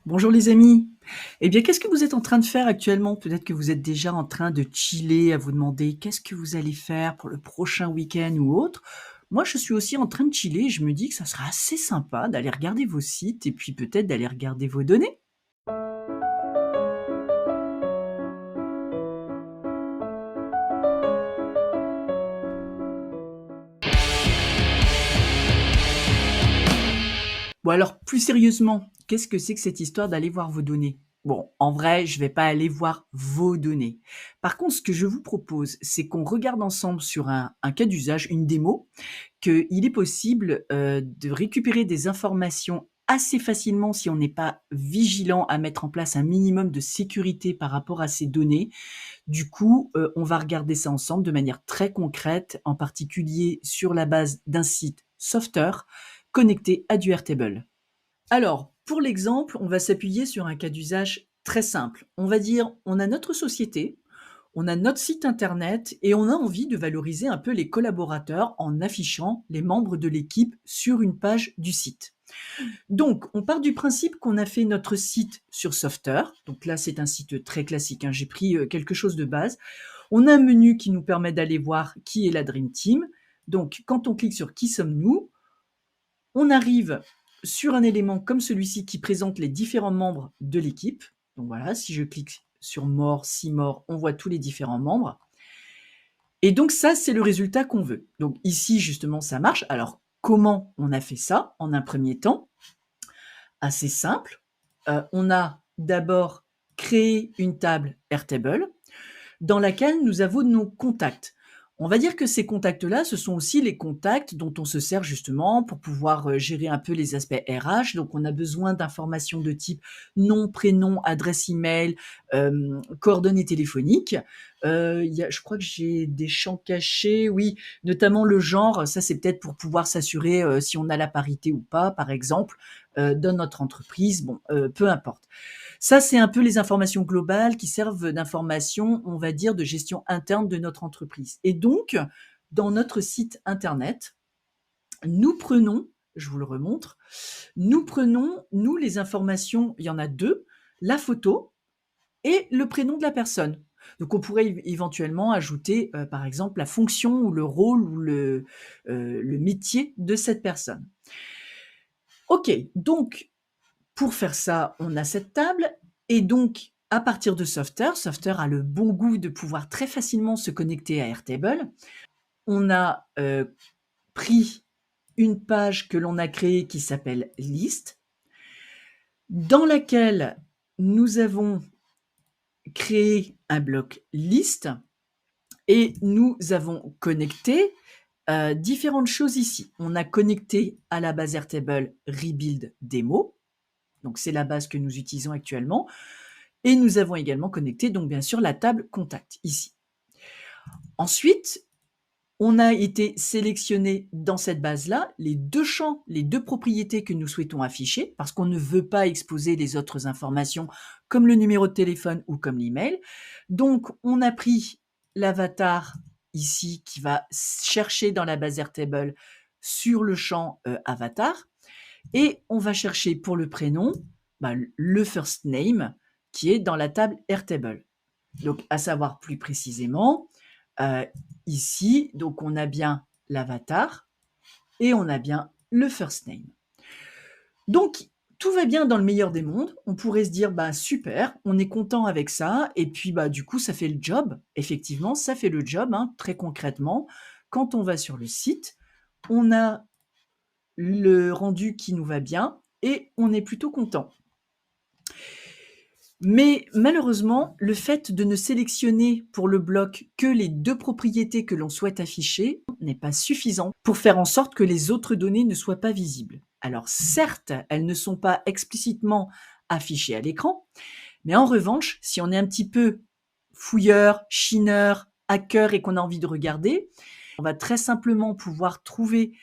Bonjour les amis. Eh bien, qu'est-ce que vous êtes en train de faire actuellement? Peut-être que vous êtes déjà en train de chiller, à vous demander qu'est-ce que vous allez faire pour le prochain week-end ou autre. Moi, je suis aussi en train de chiller et je me dis que ça sera assez sympa d'aller regarder vos sites et puis peut-être d'aller regarder vos données. Bon alors, plus sérieusement, qu'est-ce que c'est que cette histoire d'aller voir vos données? Bon, en vrai, je vais pas aller voir vos données. Par contre, ce que je vous propose, c'est qu'on regarde ensemble sur un cas d'usage, une démo, qu'il est possible, de récupérer des informations assez facilement si on n'est pas vigilant à mettre en place un minimum de sécurité par rapport à ces données. Du coup, on va regarder ça ensemble de manière très concrète, en particulier sur la base d'un site Software connecté à du Airtable. Alors, pour l'exemple, on va s'appuyer sur un cas d'usage très simple. On va dire, on a notre société, on a notre site internet et on a envie de valoriser un peu les collaborateurs en affichant les membres de l'équipe sur une page du site. Donc, on part du principe qu'on a fait notre site sur Software. Donc là, c'est un site très classique, hein. J'ai pris quelque chose de base. On a un menu qui nous permet d'aller voir qui est la Dream Team. Donc, quand on clique sur qui sommes-nous, on arrive sur un élément comme celui-ci qui présente les différents membres de l'équipe. Donc voilà, si je clique sur mort, si mort, on voit tous les différents membres. Et donc ça, c'est le résultat qu'on veut. Donc ici, justement, ça marche. Alors, comment on a fait ça en un premier temps? Assez simple. On a d'abord créé une table Airtable dans laquelle nous avons nos contacts. On va dire que ces contacts-là, ce sont aussi les contacts dont on se sert justement pour pouvoir gérer un peu les aspects RH. Donc, on a besoin d'informations de type nom, prénom, adresse email, coordonnées téléphoniques. Je crois que j'ai des champs cachés, oui, notamment le genre. Ça, c'est peut-être pour pouvoir s'assurer si on a la parité ou pas, par exemple, dans notre entreprise. Bon, peu importe. Ça, c'est un peu les informations globales qui servent d'information, on va dire, de gestion interne de notre entreprise. Et donc, dans notre site internet, nous prenons, je vous le remontre, nous prenons, nous, les informations, il y en a deux, la photo et le prénom de la personne. Donc, on pourrait éventuellement ajouter, par exemple, la fonction ou le rôle ou le métier de cette personne. OK, donc pour faire ça, on a cette table et donc à partir de Software, Software a le bon goût de pouvoir très facilement se connecter à Airtable. On a pris une page que l'on a créée qui s'appelle List, dans laquelle nous avons créé un bloc List et nous avons connecté différentes choses ici. On a connecté à la base Airtable Rebuild Demo, donc c'est la base que nous utilisons actuellement. Et nous avons également connecté, donc bien sûr, la table contact ici. Ensuite, on a été sélectionné dans cette base-là les deux champs, les deux propriétés que nous souhaitons afficher, parce qu'on ne veut pas exposer les autres informations comme le numéro de téléphone ou comme l'email. Donc, on a pris l'avatar ici qui va chercher dans la base Airtable sur le champ avatar. Et on va chercher pour le prénom le first name qui est dans la table Airtable. Donc, à savoir plus précisément, ici, donc on a bien l'avatar et on a bien le first name. Donc, tout va bien dans le meilleur des mondes. On pourrait se dire, super, on est content avec ça. Et puis, du coup, ça fait le job. Effectivement, ça fait le job, hein, très concrètement. Quand on va sur le site, on a le rendu qui nous va bien et on est plutôt content. Mais malheureusement, le fait de ne sélectionner pour le bloc que les deux propriétés que l'on souhaite afficher n'est pas suffisant pour faire en sorte que les autres données ne soient pas visibles. Alors certes, elles ne sont pas explicitement affichées à l'écran, mais en revanche, si on est un petit peu fouilleur, chineur, hacker et qu'on a envie de regarder, on va très simplement pouvoir trouver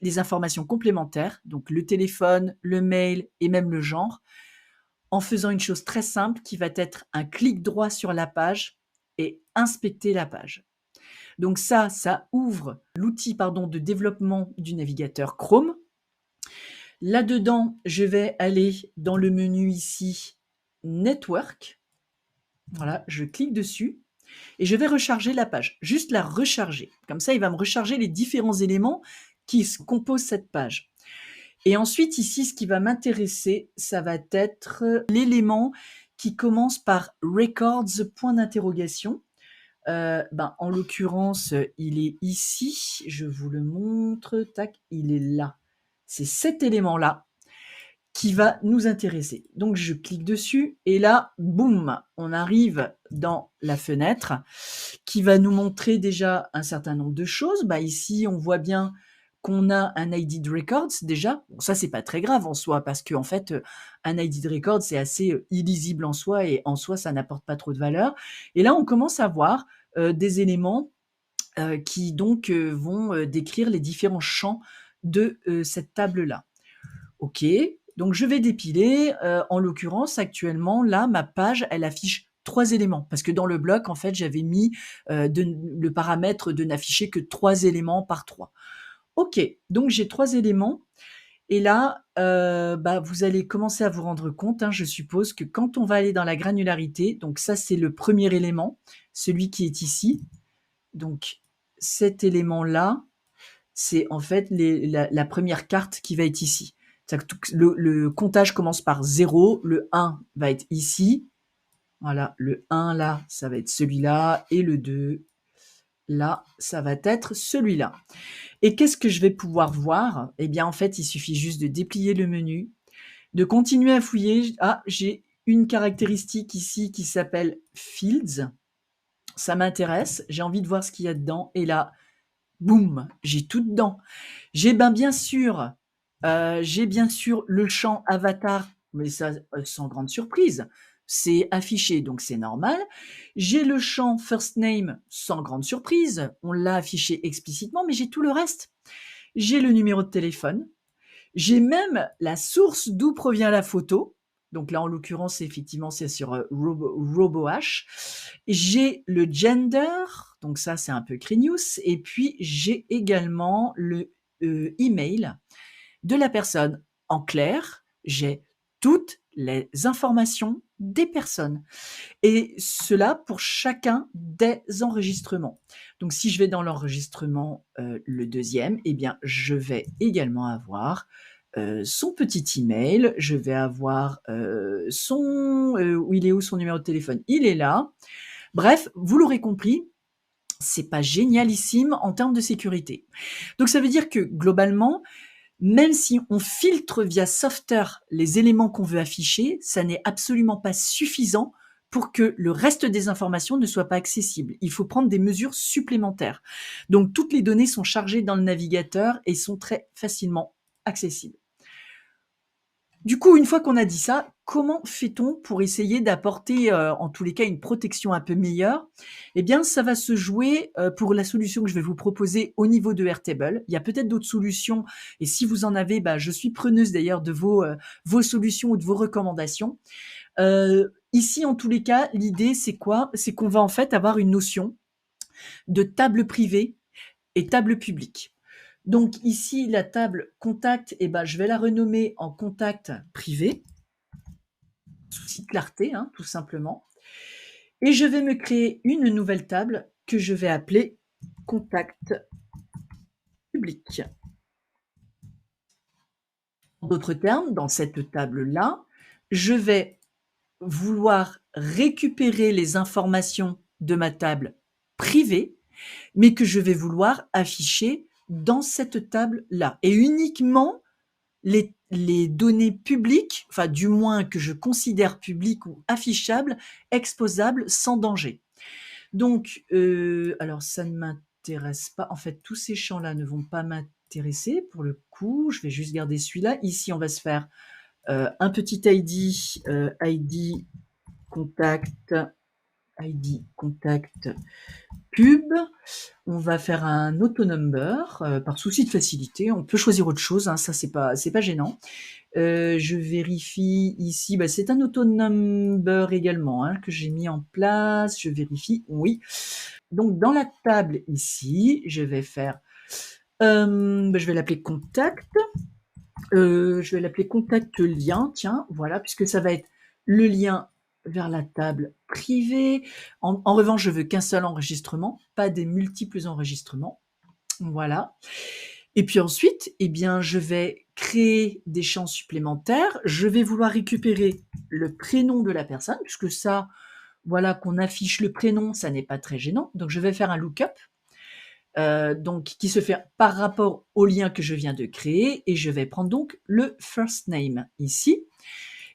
les informations complémentaires, donc le téléphone, le mail et même le genre, en faisant une chose très simple qui va être un clic droit sur la page et inspecter la page. Donc ça ouvre l'outil de développement du navigateur Chrome. Là-dedans, je vais aller dans le menu ici, Network. Voilà, je clique dessus et je vais recharger la page. Juste la recharger. Comme ça, il va me recharger les différents éléments qui composent cette page. Et ensuite, ici, ce qui va m'intéresser, ça va être l'élément qui commence par records, point d'interrogation. En l'occurrence, il est ici. Je vous le montre. Tac, il est là. C'est cet élément-là qui va nous intéresser. Donc, je clique dessus et là, boum, on arrive dans la fenêtre qui va nous montrer déjà un certain nombre de choses. Ici, on voit bien qu'on a un ID de records déjà. Bon, ça, c'est pas très grave en soi parce qu'en fait, un ID de records, c'est assez illisible en soi et en soi, ça n'apporte pas trop de valeur. Et là, on commence à voir des éléments qui donc vont décrire les différents champs de cette table-là. OK, donc je vais dépiler. En l'occurrence, actuellement, là, ma page, elle affiche 3 éléments parce que dans le bloc, en fait, j'avais mis le paramètre de n'afficher que 3 éléments par 3. OK, donc j'ai 3 éléments et là, vous allez commencer à vous rendre compte, je suppose, que quand on va aller dans la granularité, donc ça, c'est le premier élément, celui qui est ici. Donc cet élément-là, c'est en fait la première carte qui va être ici. Le comptage commence par 0, le 1 va être ici, voilà, le 1 là, ça va être celui-là, et le 2 là, ça va être celui-là. Et qu'est-ce que je vais pouvoir voir? Eh bien, en fait, il suffit juste de déplier le menu, de continuer à fouiller. Ah, j'ai une caractéristique ici qui s'appelle Fields. Ça m'intéresse, j'ai envie de voir ce qu'il y a dedans, et là, boum, j'ai tout dedans. J'ai bien sûr le champ avatar, mais ça, sans grande surprise, c'est affiché, donc c'est normal. J'ai le champ first name, sans grande surprise, on l'a affiché explicitement, mais j'ai tout le reste. J'ai le numéro de téléphone, j'ai même la source d'où provient la photo. Donc là, en l'occurrence, effectivement, c'est sur RoboH. J'ai le gender, donc ça, c'est un peu Crinius. Et puis, j'ai également le email de la personne. En clair, j'ai toutes les informations des personnes. Et cela pour chacun des enregistrements. Donc, si je vais dans l'enregistrement, le deuxième, eh bien, je vais également avoir son petit email, je vais avoir où il est où son numéro de téléphone, il est là. Bref, vous l'aurez compris, c'est pas génialissime en termes de sécurité. Donc, ça veut dire que globalement, même si on filtre via Softer les éléments qu'on veut afficher, ça n'est absolument pas suffisant pour que le reste des informations ne soient pas accessibles. Il faut prendre des mesures supplémentaires. Donc, toutes les données sont chargées dans le navigateur et sont très facilement accessibles. Du coup, une fois qu'on a dit ça, comment fait-on pour essayer d'apporter, en tous les cas, une protection un peu meilleure? Eh bien, ça va se jouer, pour la solution que je vais vous proposer au niveau de Airtable. Il y a peut-être d'autres solutions et si vous en avez, je suis preneuse d'ailleurs de vos solutions ou de vos recommandations. Ici, en tous les cas, l'idée, c'est quoi? C'est qu'on va en fait avoir une notion de table privée et table publique. Donc ici, la table contact, je vais la renommer en contact privé, souci de clarté, tout simplement. Et je vais me créer une nouvelle table que je vais appeler contact public. En d'autres termes, dans cette table-là, je vais vouloir récupérer les informations de ma table privée, mais que je vais vouloir afficher dans cette table-là. Et uniquement les données publiques, enfin du moins que je considère publiques ou affichables, exposables sans danger. Donc, alors ça ne m'intéresse pas. En fait, tous ces champs-là ne vont pas m'intéresser pour le coup. Je vais juste garder celui-là. Ici, on va se faire un petit ID contact, pub. On va faire un auto-number par souci de facilité. On peut choisir autre chose, ça c'est pas gênant. Je vérifie ici, c'est un auto-number également que j'ai mis en place. Je vérifie, oui. Donc dans la table ici, je vais faire, je vais l'appeler contact. Je vais l'appeler contact lien, tiens, voilà, puisque ça va être le lien vers la table privée. En revanche, je veux qu'un seul enregistrement, pas des multiples enregistrements. Voilà. Et puis ensuite, eh bien, je vais créer des champs supplémentaires. Je vais vouloir récupérer le prénom de la personne, puisque ça, voilà, qu'on affiche le prénom, ça n'est pas très gênant. Donc, je vais faire un lookup, donc qui se fait par rapport au lien que je viens de créer, et je vais prendre donc le first name ici.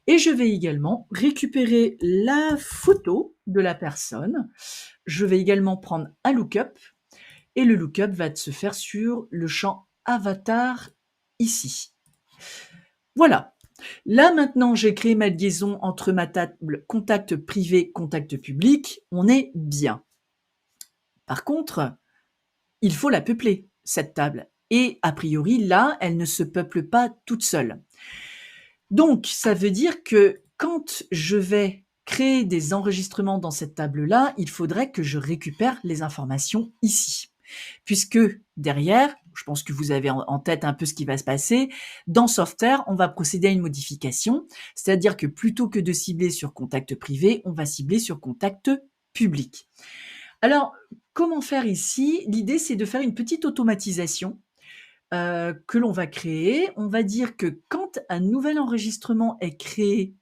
Et je vais également récupérer la photo de la personne. Je vais également prendre un lookup, et le lookup va se faire sur le champ avatar ici. Voilà. Là maintenant, j'ai créé ma liaison entre ma table contact privé, contact public. On est bien. Par contre, il faut la peupler, cette table. Et a priori, là, elle ne se peuple pas toute seule. Donc, ça veut dire que quand je vais créer des enregistrements dans cette table-là, il faudrait que je récupère les informations ici. Puisque derrière, je pense que vous avez en tête un peu ce qui va se passer, dans Software, on va procéder à une modification, c'est-à-dire que plutôt que de cibler sur contact privé, on va cibler sur contact public. Alors, comment faire ici? L'idée, c'est de faire une petite automatisation que l'on va créer. On va dire que quand un nouvel enregistrement est créé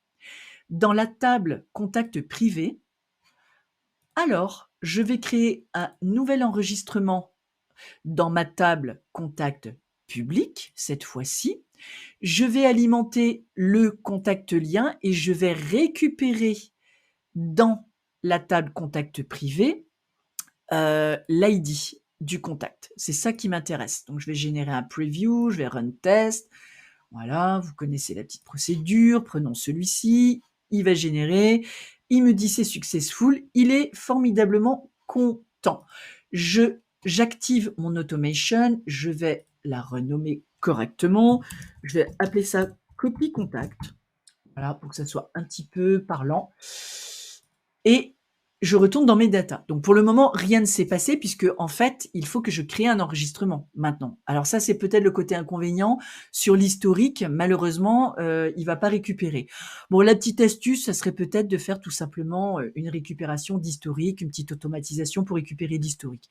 dans la table contact privé, alors je vais créer un nouvel enregistrement dans ma table contact public, cette fois-ci. Je vais alimenter le contact lien et je vais récupérer dans la table contact privé l'ID du contact. C'est ça qui m'intéresse. Donc je vais générer un preview, je vais run test. Voilà, vous connaissez la petite procédure. Prenons celui-ci. Il va générer. Il me dit c'est successful. Il est formidablement content. J'active mon automation. Je vais la renommer correctement. Je vais appeler ça copie contact. Voilà, pour que ça soit un petit peu parlant. Et je retourne dans mes datas. Donc pour le moment, rien ne s'est passé puisque en fait, il faut que je crée un enregistrement maintenant. Alors ça, c'est peut-être le côté inconvénient. Sur l'historique, malheureusement, il va pas récupérer. Bon, la petite astuce, ça serait peut-être de faire tout simplement une récupération d'historique, une petite automatisation pour récupérer l'historique.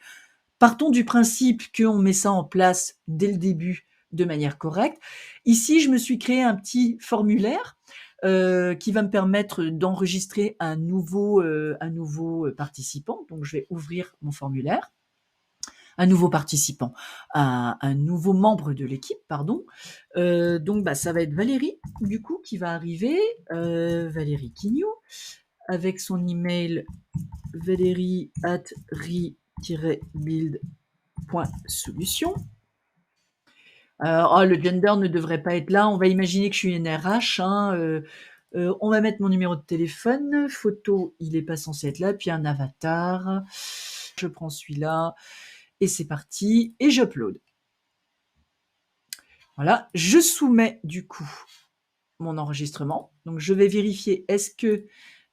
Partons du principe qu'on met ça en place dès le début de manière correcte. Ici, je me suis créé un petit formulaire qui va me permettre d'enregistrer un nouveau participant. Donc, je vais ouvrir mon formulaire. Un nouveau participant, un nouveau membre de l'équipe, pardon. Donc, ça va être Valérie, du coup, qui va arriver. Valérie Quignot, avec son email valérie@ri-build.solution. Le gender ne devrait pas être là. On va imaginer que je suis une RH. On va mettre mon numéro de téléphone. Photo, il n'est pas censé être là. Puis un avatar. Je prends celui-là. Et c'est parti. Et j'upload. Voilà. Je soumets du coup mon enregistrement. Donc je vais vérifier est-ce que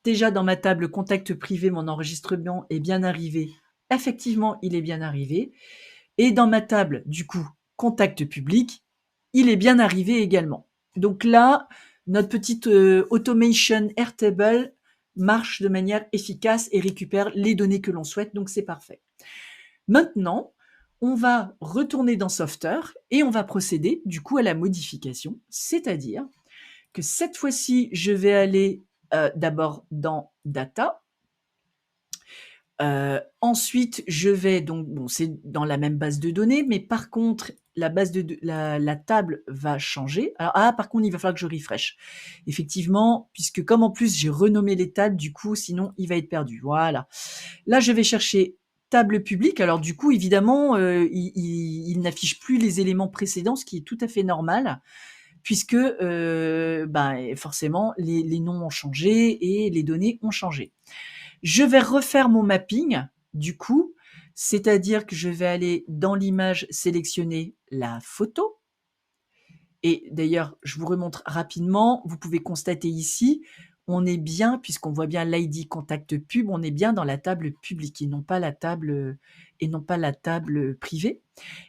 déjà dans ma table contact privé, mon enregistrement est bien arrivé. Effectivement, il est bien arrivé. Et dans ma table, du coup, contact public, il est bien arrivé également. Donc là, notre petite automation Airtable marche de manière efficace et récupère les données que l'on souhaite, donc c'est parfait. Maintenant, on va retourner dans Software et on va procéder du coup à la modification, c'est-à-dire que cette fois-ci, je vais aller d'abord dans Data. Ensuite, je vais donc, c'est dans la même base de données, mais par contre, la table va changer. Alors, par contre, il va falloir que je refresh. Effectivement, puisque comme en plus j'ai renommé les tables, du coup, sinon il va être perdu. Voilà. Là, je vais chercher table publique. Alors du coup, évidemment, il n'affiche plus les éléments précédents, ce qui est tout à fait normal, puisque forcément les noms ont changé et les données ont changé. Je vais refaire mon mapping, du coup, c'est-à-dire que je vais aller dans l'image sélectionner la photo. Et d'ailleurs, je vous remontre rapidement. Vous pouvez constater ici, on est bien, puisqu'on voit bien l'ID contact pub, on est bien dans la table publique et non pas la table privée.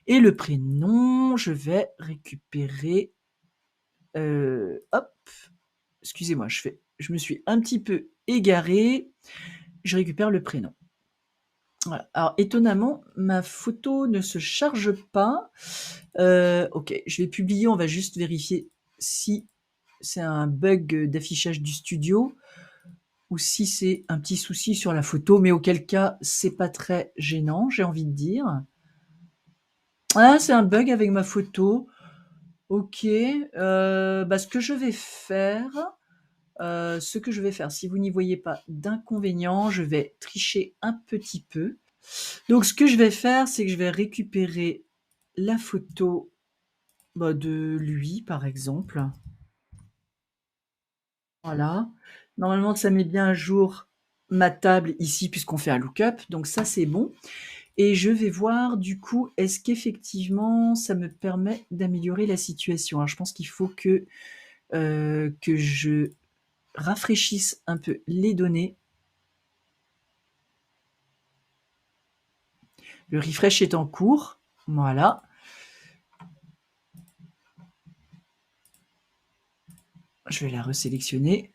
Et le prénom, je vais récupérer hop, excusez-moi, je me suis un petit peu égaré. Je récupère le prénom. Voilà. Alors étonnamment, ma photo ne se charge pas. OK, je vais publier, on va juste vérifier si c'est un bug d'affichage du studio ou si c'est un petit souci sur la photo, mais auquel cas, c'est pas très gênant, j'ai envie de dire. Ah, c'est un bug avec ma photo. OK, ce que je vais faire, si vous n'y voyez pas d'inconvénient, je vais tricher un petit peu. Donc ce que je vais faire, c'est que je vais récupérer la photo, de lui, par exemple. Voilà. Normalement, ça met bien à jour ma table ici puisqu'on fait un lookup, donc ça, c'est bon et je vais voir du coup, est-ce qu'effectivement ça me permet d'améliorer la situation? Alors je pense qu'il faut que je rafraîchisse un peu les données. Le refresh est en cours, voilà. Je vais la resélectionner.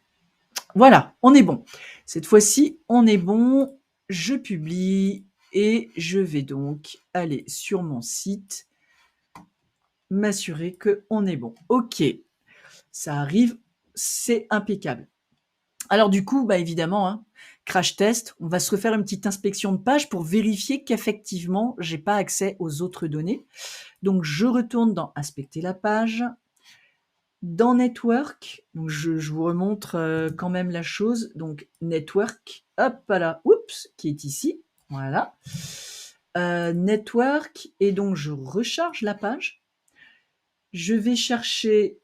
Voilà, on est bon. Cette fois-ci, on est bon. Je publie et je vais donc aller sur mon site, m'assurer qu'on est bon. OK, ça arrive, c'est impeccable. Alors du coup, évidemment, hein, crash test, on va se refaire une petite inspection de page pour vérifier qu'effectivement, j'ai pas accès aux autres données. Donc je retourne dans inspecter la page. Dans network, donc je vous remontre quand même la chose. Donc network, hop là, oups, qui est ici, voilà. Network, et donc je recharge la page. Je vais chercher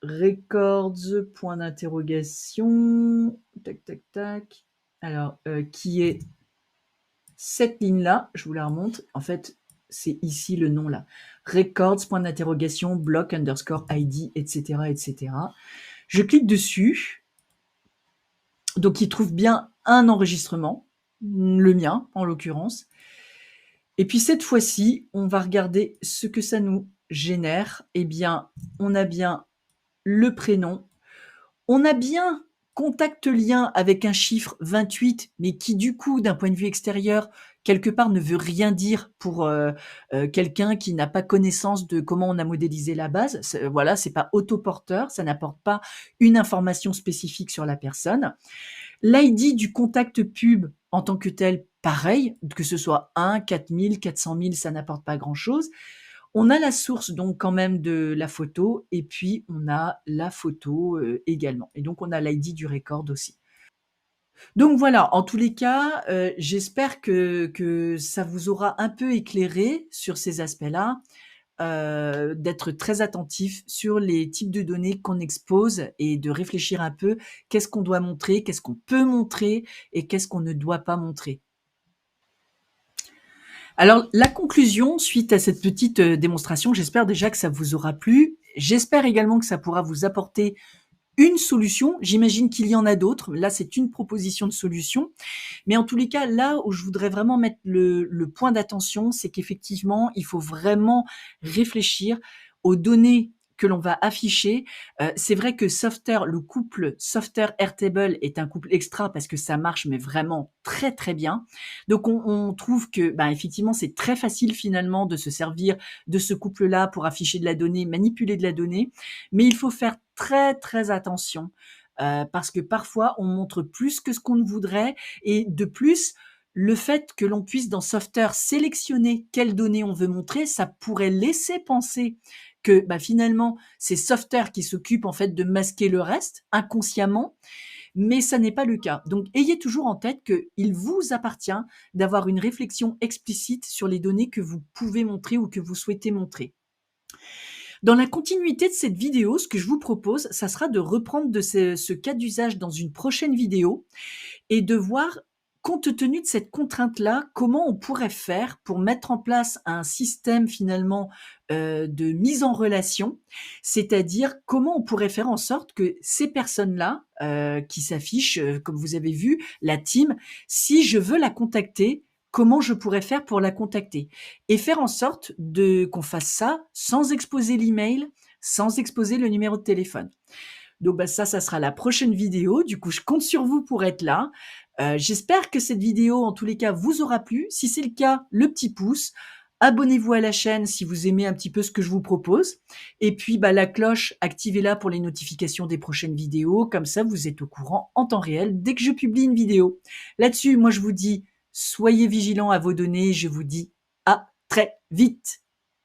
records, point d'interrogation, tac, tac, tac. Alors, qui est cette ligne-là, je vous la remonte. En fait, c'est ici le nom là. Records, point d'interrogation, block underscore ID, etc., etc. Je clique dessus. Donc, il trouve bien un enregistrement, le mien en l'occurrence. Et puis cette fois-ci, on va regarder ce que ça nous génère. Eh bien, on a bien le prénom. On a bien contact lien avec un chiffre 28, mais qui du coup, d'un point de vue extérieur, quelque part ne veut rien dire pour quelqu'un qui n'a pas connaissance de comment on a modélisé la base. Voilà, c'est pas autoporteur, ça n'apporte pas une information spécifique sur la personne. L'ID du contact pub en tant que tel, pareil, que ce soit 1, 4000, 400 000, ça n'apporte pas grand-chose. On a la source donc quand même de la photo et puis on a la photo également. Et donc on a l'ID du record aussi. Donc voilà, en tous les cas, j'espère que ça vous aura un peu éclairé sur ces aspects-là, d'être très attentif sur les types de données qu'on expose et de réfléchir un peu, qu'est-ce qu'on doit montrer, qu'est-ce qu'on peut montrer et qu'est-ce qu'on ne doit pas montrer. Alors, la conclusion, suite à cette petite démonstration, j'espère déjà que ça vous aura plu. J'espère également que ça pourra vous apporter une solution. J'imagine qu'il y en a d'autres. Là, c'est une proposition de solution. Mais en tous les cas, là où je voudrais vraiment mettre le point d'attention, c'est qu'effectivement, il faut vraiment réfléchir aux données que l'on va afficher. C'est vrai que Software, le couple Software Airtable est un couple extra parce que ça marche, mais vraiment très très bien. Donc on trouve que effectivement, c'est très facile finalement de se servir de ce couple-là pour afficher de la donnée, manipuler de la donnée, mais il faut faire très très attention parce que parfois on montre plus que ce qu'on ne voudrait et de plus, le fait que l'on puisse dans Software sélectionner quelles données on veut montrer, ça pourrait laisser penser que finalement c'est Software qui s'occupe en fait de masquer le reste inconsciemment, mais ça n'est pas le cas. Donc ayez toujours en tête qu'il vous appartient d'avoir une réflexion explicite sur les données que vous pouvez montrer ou que vous souhaitez montrer. Dans la continuité de cette vidéo, ce que je vous propose, ça sera de reprendre de ce cas d'usage dans une prochaine vidéo et de voir, compte tenu de cette contrainte-là, comment on pourrait faire pour mettre en place un système finalement de mise en relation, c'est-à-dire comment on pourrait faire en sorte que ces personnes-là qui s'affichent, comme vous avez vu, la team, si je veux la contacter, comment je pourrais faire pour la contacter et faire en sorte qu'on fasse ça sans exposer l'email, sans exposer le numéro de téléphone. Donc bah, ça sera la prochaine vidéo. Du coup, je compte sur vous pour être là. J'espère que cette vidéo, en tous les cas, vous aura plu. Si c'est le cas, le petit pouce. Abonnez-vous à la chaîne si vous aimez un petit peu ce que je vous propose. Et puis bah, la cloche, activez-la pour les notifications des prochaines vidéos. Comme ça, vous êtes au courant en temps réel dès que je publie une vidéo. Là-dessus, moi je vous dis, soyez vigilants à vos données. Je vous dis à très vite.